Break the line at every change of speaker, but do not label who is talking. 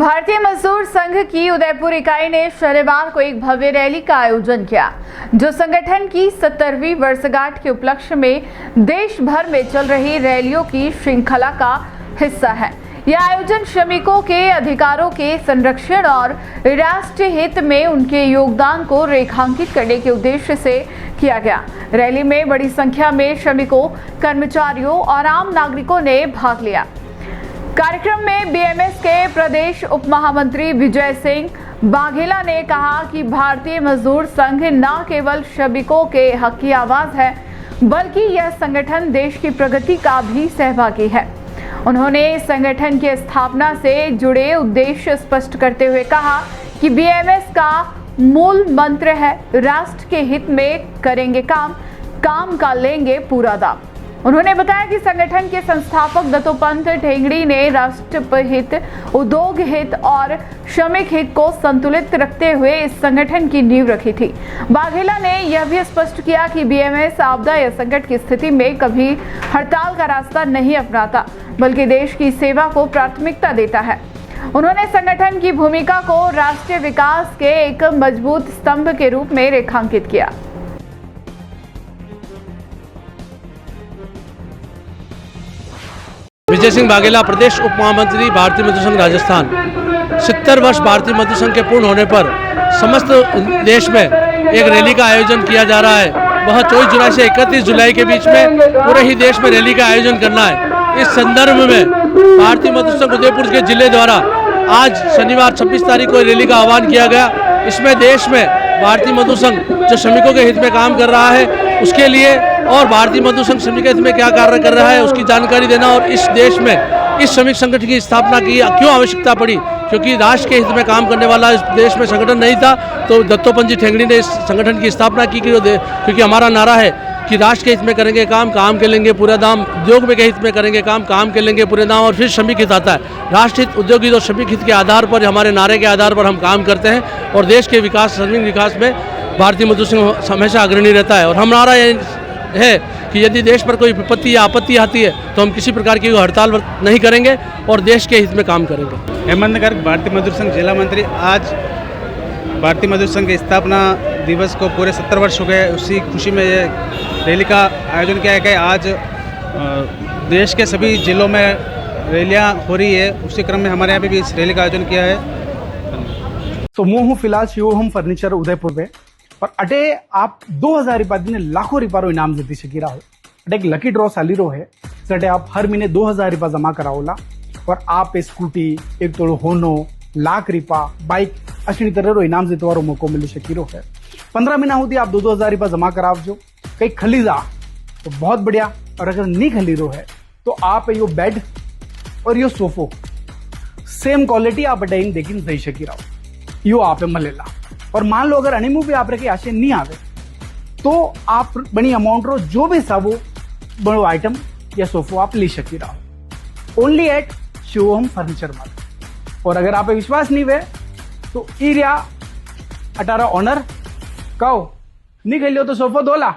भारतीय मजदूर संघ की उदयपुर इकाई ने शनिवार को एक भव्य रैली का आयोजन किया, जो संगठन की 70वीं वर्षगांठ के उपलक्ष्य में देश भर में चल रही रैलियों की श्रृंखला का हिस्सा है। यह आयोजन श्रमिकों के अधिकारों के संरक्षण और राष्ट्रीय हित में उनके योगदान को रेखांकित करने के उद्देश्य से किया गया। रैली में बड़ी संख्या में श्रमिकों, कर्मचारियों और आम नागरिकों ने भाग लिया। कार्यक्रम में बीएमएस के प्रदेश उप महामंत्री विजय सिंह बाघेला ने कहा कि भारतीय मजदूर संघ न केवल श्रमिकों के हक की आवाज है, बल्कि यह संगठन देश की प्रगति का भी सहभागी है। उन्होंने संगठन की स्थापना से जुड़े उद्देश्य स्पष्ट करते हुए कहा कि बीएमएस का मूल मंत्र है, राष्ट्र के हित में करेंगे काम का लेंगे पूरा दाम। उन्होंने बताया कि संगठन के संस्थापक दत्तोपंत ठेंगड़ी ने राष्ट्र हित, उद्योग हित और श्रमिक हित को संतुलित रखते हुए इस संगठन की नींव रखी थी। बाघेला ने यह भी स्पष्ट किया कि बीएमएस आपदा या संकट की स्थिति में कभी हड़ताल का रास्ता नहीं अपनाता, बल्कि देश की सेवा को प्राथमिकता देता है। उन्होंने संगठन की भूमिका को राष्ट्रीय विकास के एक मजबूत स्तंभ के रूप में रेखांकित किया।
विजय सिंह बाघेला, प्रदेश उप महामंत्री, भारतीय मजदूर संघ राजस्थान। 70 वर्ष भारतीय मजदूर संघ के पूर्ण होने पर समस्त देश में एक रैली का आयोजन किया जा रहा है। वह 24 जुलाई से 31 जुलाई के बीच में पूरे ही देश में रैली का आयोजन करना है। इस संदर्भ में भारतीय मजदूर संघ उदयपुर के जिले द्वारा आज शनिवार 26 तारीख को रैली का आह्वान किया गया। इसमें देश में भारतीय मजदूर संघ जो श्रमिकों के हित में काम कर रहा है उसके लिए और भारतीय मजदूर संघ श्रमिक हित में क्या कार्य कर रहा है उसकी जानकारी देना, और इस देश में इस श्रमिक संगठन की स्थापना की क्यों आवश्यकता पड़ी, क्योंकि राष्ट्र के हित में काम करने वाला इस देश में संगठन नहीं था। तो दत्तोपंत जी ठेंगड़ी ने इस संगठन की स्थापना की, क्योंकि हमारा नारा है कि राष्ट्र के हित में करेंगे काम के लेंगे पूरा दाम, उद्योग में के हित में करेंगे काम के लेंगे पूरे दाम, और फिर श्रमिक हित आता है। राष्ट्र हित, उद्योग हित और श्रमिक हित के आधार पर, हमारे नारे के आधार पर हम काम करते हैं और देश के विकास, श्रमिक विकास में भारतीय मजदूर संघ हमेशा अग्रणी रहता है। और हमारा है कि यदि देश पर कोई विपत्ति या आपत्ति आती है तो हम किसी प्रकार की हड़ताल नहीं करेंगे और देश के हित में काम करेंगे।
हेमंत गर्ग, भारतीय मजदूर संघ जिला मंत्री। आज भारतीय मजदूर संघ के स्थापना दिवस को पूरे 70 वर्ष हो गए, उसी खुशी में ये रैली का आयोजन किया गया। आज देश के सभी जिलों में रैलियां हो रही है, उसी क्रम में हमारे यहाँ पे भी इस रैली का आयोजन किया है।
तो मैं हूँ फिलहाल शिव होम फर्निचर उदयपुर पे, और अटे आप 2000 रुपया दिन लाखों रुपया इनाम जीती सकी रहो। अटे एक लकी ड्रॉ चाली रो है, जटे आप हर महीने 2000 रुपया जमा कराओला और आप स्कूटी, एक तोड़ो होनो, लाख रुपया, बाइक अशी तरह रो इनाम जीतवारो मौको मिली सकी रो है। 15 महीना होती आप 2-2000 रुपया जमा करावजो, कहीं खली जा तो बहुत बढ़िया, और अगर नहीं खली रो है तो आप यो बेड और यो सोफो सेम क्वालिटी आप अटे देखिन दई सकी रहो, यो आप मलेला। और मान लो अगर अनिमू भी आप रखे आशे नहीं आवे तो आप बड़ी अमाउंट रो जो भी साबो बड़ो आइटम या सोफो आप ले सकी रहो, only at Shiv Home Furniture में। और अगर आप विश्वास नहीं वे तो इरिया 18 ऑनर कहो नहीं खेलियो तो सोफो दोला।